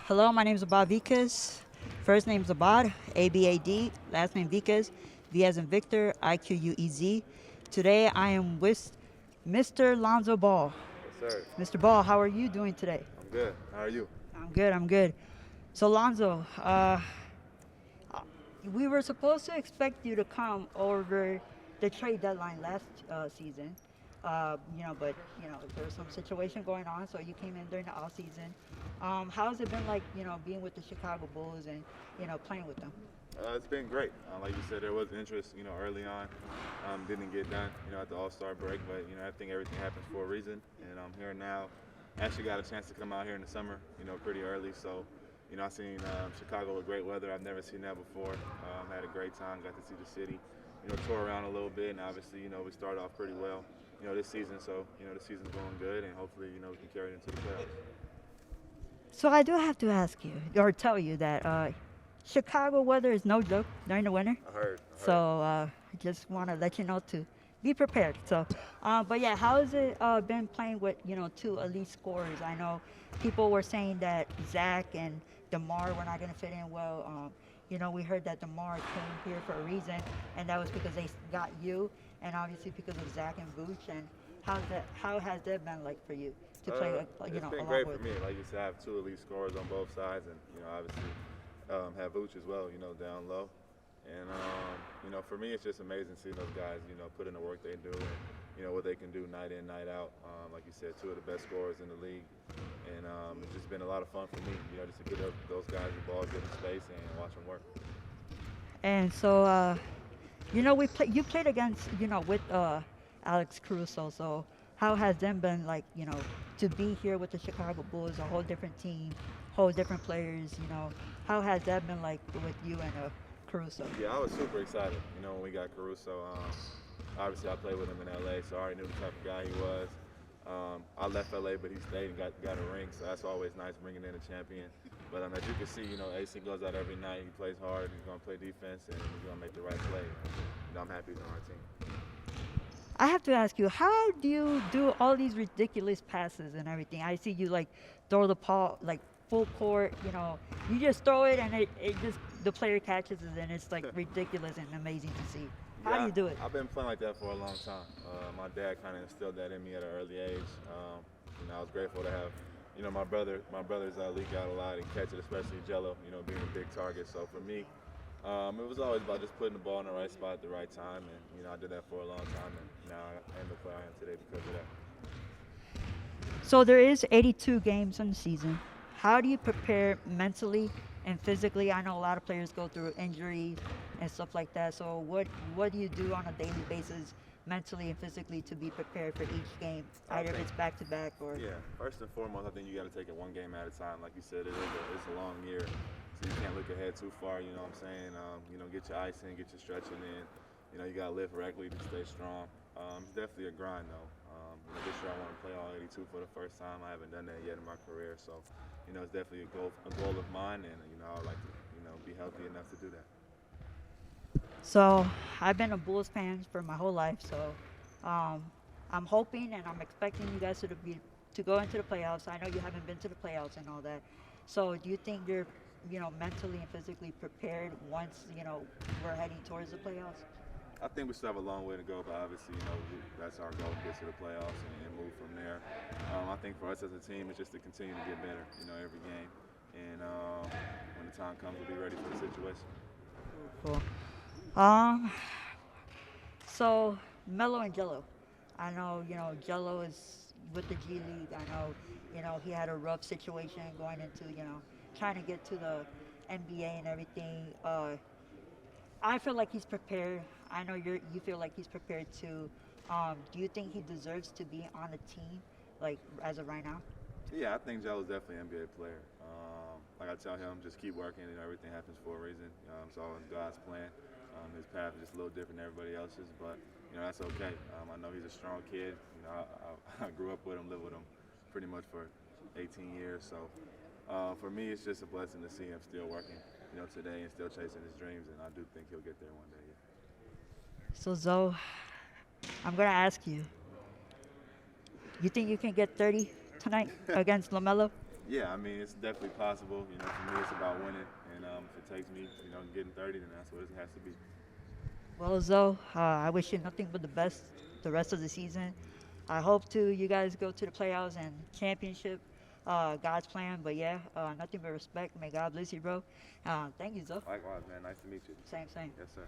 Hello, my name is Abad Vikas. First name is Abad, A-B-A-D. Last name Vikas, V as in Victor, I-Q-U-E-Z. Today I am with Mr. Lonzo Ball. Yes, sir. Mr. Ball, how are you doing today? I'm good. How are you? I'm good, I'm good. So Lonzo, we were supposed to expect you to come over the trade deadline last season, but there was some situation going on, so you came in during the off season. How has it been like, being with the Chicago Bulls and playing with them? It's been great. Like you said, there was interest, early on. Didn't get done, at the All-Star break, but I think everything happens for a reason, and I'm here now. Actually got a chance to come out here in the summer, pretty early. So, I seen Chicago with great weather. I've never seen that before. Had a great time. Got to see the city. Tour around a little bit, and obviously, we started off pretty well, this season. So, the season's going good, and hopefully, we can carry it into the playoffs. So I do have to ask you or tell you that Chicago weather is no joke during the winter. I heard. So I just want to let you know to be prepared. So, but yeah, how has it been playing with two elite scorers? I know people were saying that Zach and DeMar were not going to fit in well. We heard that DeMar came here for a reason, and that was because they got you, and obviously because of Zach and Vooch. And how has that been like for you to play? It's been great for me. Like you said, I have two elite scorers on both sides, and obviously have Vooch as well. Down low. And for me, it's just amazing seeing those guys, put in the work they do, and what they can do night in, night out. Like you said, two of the best scorers in the league, and it's just been a lot of fun for me, just to get those guys the ball, get in space, and watch them work. And so, you played against, with Alex Caruso. So how has them been like, to be here with the Chicago Bulls, a whole different team, whole different players, how has that been like with you and Caruso? Yeah, I was super excited, when we got Caruso. Obviously, I played with him in LA, so I already knew the type of guy he was. I left LA, but he stayed and got a ring, so that's always nice bringing in a champion. But as you can see, AC goes out every night. He plays hard. He's going to play defense, and he's going to make the right play. I'm happy he's on our team. I have to ask you, how do you do all these ridiculous passes and everything? I see you like throw the ball like full court, you just throw it and it just the player catches it and it's like ridiculous and amazing to see. How do you do it? I've been playing like that for a long time. My dad kind of instilled that in me at an early age. I was grateful to have, my brothers leak out a lot and catch it, especially Jello, being a big target. So for me, it was always about just putting the ball in the right spot at the right time, and I did that for a long time, and now I am the player I am today because of that. So there is 82 games in the season. How do you prepare mentally and physically? I know a lot of players go through injuries and stuff like that. So what do you do on a daily basis, mentally and physically, to be prepared for each game, either if it's back to back or? Yeah, first and foremost, I think you got to take it one game at a time. Like you said, it's a long year, so you can't look ahead too far. You know what I'm saying? Get your ice in, get your stretching in. You got to live regularly to stay strong. It's definitely a grind though. This year I want to play all 82 for the first time. I haven't done that yet in my career, so it's definitely a goal of mine, and I would like to be healthy enough to do that. So I've been a Bulls fan for my whole life. So I'm hoping and I'm expecting you guys to go into the playoffs. I know you haven't been to the playoffs and all that. So do you think you're mentally and physically prepared once we're heading towards the playoffs? I think we still have a long way to go, but obviously, that's our goal, get to the playoffs and move from there. I think for us as a team, it's just to continue to get better, every game. And when the time comes, we'll be ready for the situation. Cool. So Melo and Jello. I know, Jello is with the G League. I know, he had a rough situation going into, trying to get to the NBA and everything. I feel like he's prepared. I know you feel like he's prepared too. Do you think he deserves to be on a team, like as of right now? Yeah, I think Jello's definitely an NBA player. Like I tell him, just keep working, and everything happens for a reason. It's all in God's plan. His path is just a little different than everybody else's, but that's okay. I know he's a strong kid. I grew up with him, lived with him, pretty much for 18 years. So for me, it's just a blessing to see him still working, today and still chasing his dreams, and I do think he'll get there one day. Yeah. So Zoe, I'm gonna ask you. You think you can get 30 tonight against LaMelo? Yeah, I mean, it's definitely possible. You know, for me, it's about winning, and if it takes me, getting 30, then that's what it has to be. Well, Zoe, I wish you nothing but the best the rest of the season. I hope to you guys go to the playoffs and championship. God's plan, but yeah, nothing but respect. May God bless you, bro. Thank you, Zoe. Likewise, man. Nice to meet you. Same, same. Yes, sir.